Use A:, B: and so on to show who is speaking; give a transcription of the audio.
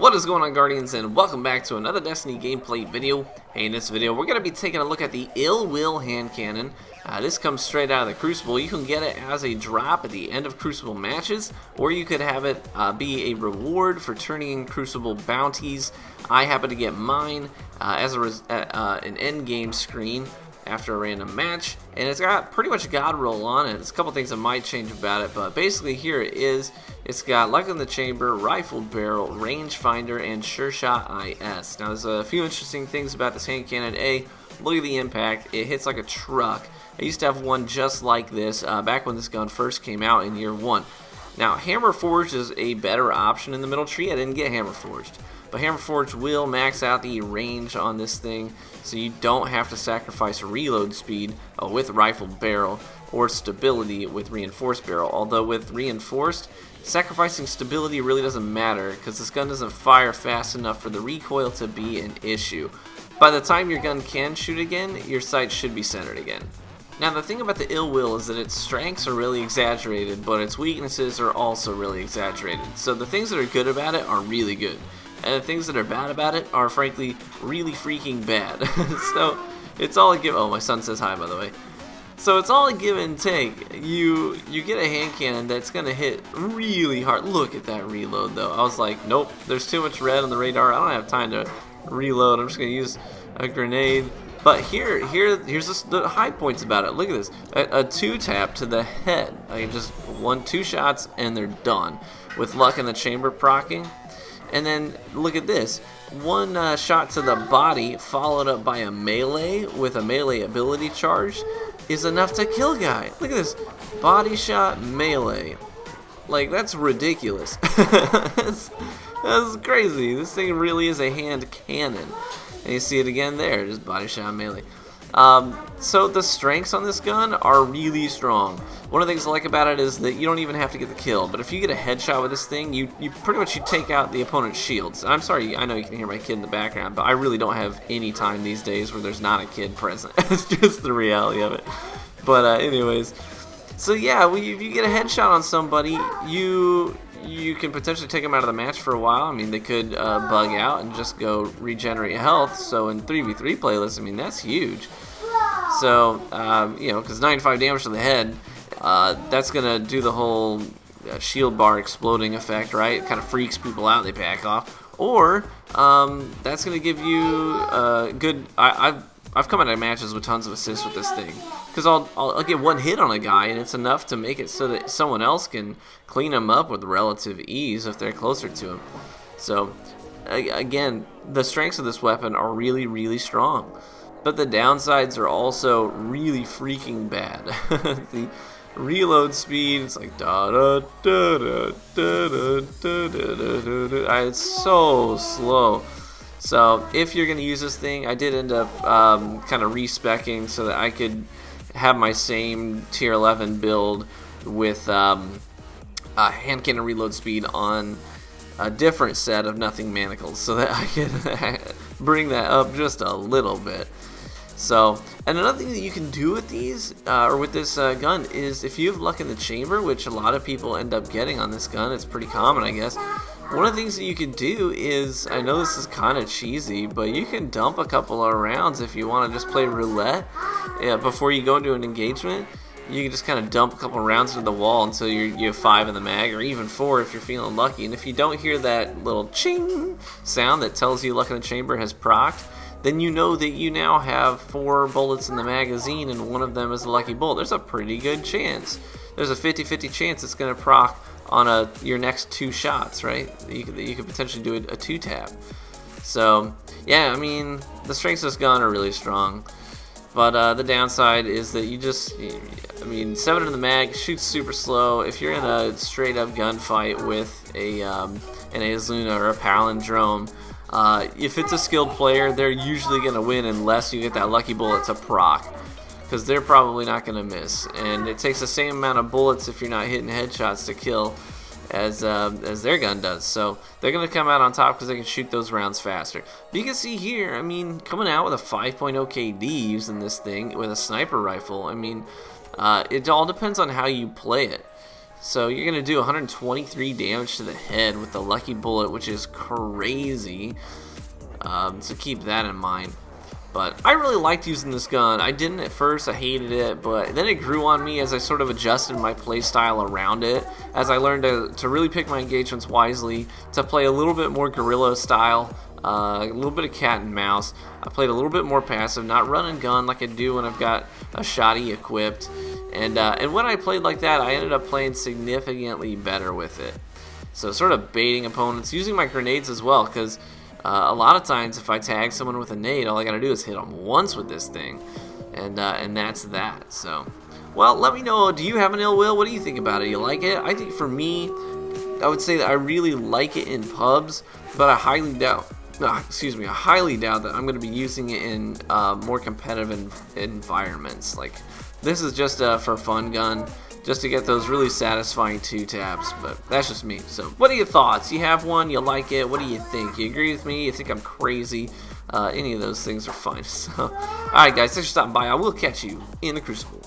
A: What is going on, Guardians, and welcome back to another Destiny gameplay video. Hey, in this video we're going to be taking a look at the Ill Will hand cannon. This comes straight out of the Crucible. You can get it as a drop at the end of Crucible matches, or you could have it be a reward for turning in Crucible bounties. I happen to get mine as an end game screen after a random match, and it's got pretty much a god roll on it. There's a couple things that might change about it, but basically here it is. It's got Luck in the Chamber, Rifled Barrel, Rangefinder, and Sure Shot IS. Now there's a few interesting things about this hand cannon. A, look at the impact. It hits like a truck. I used to have one just like this back when this gun first came out in year 1. Now Hammer Forged is a better option in the middle tree. I didn't get Hammer Forged, but Hammer Forged will max out the range on this thing, so you don't have to sacrifice reload speed with Rifled Barrel or stability with Reinforced Barrel. Although with Reinforced, sacrificing stability really doesn't matter because this gun doesn't fire fast enough for the recoil to be an issue. By the time your gun can shoot again, your sights should be centered again. Now the thing about the Ill Will is that its strengths are really exaggerated, but its weaknesses are also really exaggerated. So the things that are good about it are really good, and the things that are bad about it are frankly really freaking bad. So it's all a give. Oh, my son says hi, by the way. So it's all a give and take. You get a hand cannon that's gonna hit really hard. Look at that reload though. I was like, nope, there's too much red on the radar. I don't have time to reload. I'm just gonna use a grenade. But here's the high points about it. Look at this, a 2-tap to the head. I can just 2 shots and they're done. With Luck in the Chamber proccing. And then look at this, 1 shot to the body followed up by a melee with a melee ability charge is enough to kill a guy. Look at this, body shot melee. Like, that's ridiculous. that's crazy. This thing really is a hand cannon. And you see it again there, just body shot melee. So the strengths on this gun are really strong. One of the things I like about it is that you don't even have to get the kill, but if you get a headshot with this thing, you pretty much take out the opponent's shields. I'm sorry, I know you can hear my kid in the background, but I really don't have any time these days where there's not a kid present. It's just the reality of it. But anyways, so yeah, if you get a headshot on somebody, you can potentially take them out of the match for a while. I mean, they could bug out and just go regenerate health. So in 3v3 playlists, I mean, that's huge. So, you know, because 95 damage to the head, that's going to do the whole shield bar exploding effect, right? It kind of freaks people out, they back off. Or, that's going to give you good... I've come out of matches with tons of assists with this thing, because I'll get 1 hit on a guy and it's enough to make it so that someone else can clean him up with relative ease if they're closer to him. So again, the strengths of this weapon are really, really strong, but the downsides are also really freaking bad. The reload speed, it's like da da da da da da da da da da. It's so slow. So if you're going to use this thing, I did end up kind of respecking so that I could have my same tier 11 build with hand cannon reload speed on a different set of Nothing Manacles so that I could bring that up just a little bit. So, and another thing that you can do with these, or with this gun, is if you have Luck in the Chamber, which a lot of people end up getting on this gun, it's pretty common, I guess. One of the things that you can do is, I know this is kind of cheesy, but you can dump a couple of rounds if you want to just play roulette. Before you go into an engagement, you can just kind of dump a couple of rounds into the wall until you have 5 in the mag, or even 4 if you're feeling lucky. And if you don't hear that little ching sound that tells you Luck in the Chamber has procced, then you know that you now have 4 bullets in the magazine and one of them is a lucky bullet. There's a pretty good chance. There's a 50-50 chance it's going to proc on your next 2 shots, right? You could potentially do a 2-tap. So, yeah, I mean, the strengths of this gun are really strong. But the downside is that I mean, 7 in the mag, shoots super slow. If you're in a straight-up gunfight with an Azluna or a Palindrome, if it's a skilled player, they're usually going to win unless you get that lucky bullet to proc, because they're probably not going to miss. And it takes the same amount of bullets if you're not hitting headshots to kill as their gun does. So they're going to come out on top because they can shoot those rounds faster. But you can see here, I mean, coming out with a 5.0 KD using this thing with a sniper rifle, I mean, it all depends on how you play it. So you're going to do 123 damage to the head with the lucky bullet, which is crazy. So keep that in mind. But I really liked using this gun. I didn't at first, I hated it, but then it grew on me as I sort of adjusted my play style around it, as I learned to really pick my engagements wisely, to play a little bit more guerrilla style, a little bit of cat and mouse. I played a little bit more passive, not run and gun like I do when I've got a shotty equipped. And when I played like that, I ended up playing significantly better with it. So sort of baiting opponents, using my grenades as well, because a lot of times if I tag someone with a nade, all I gotta do is hit them once with this thing, and that's that. So, well, let me know, do you have an ill will? What do you think about it? You like it? I think for me, I would say that I really like it in pubs, but I highly doubt that I'm going to be using it in more competitive environments. Like, this is just a for fun gun, just to get those really satisfying 2 tabs, but that's just me. So what are your thoughts? You have one? You like it? What do you think? You agree with me? You think I'm crazy? Any of those things are fine. So, alright guys, thanks for stopping by. I will catch you in the Crucible.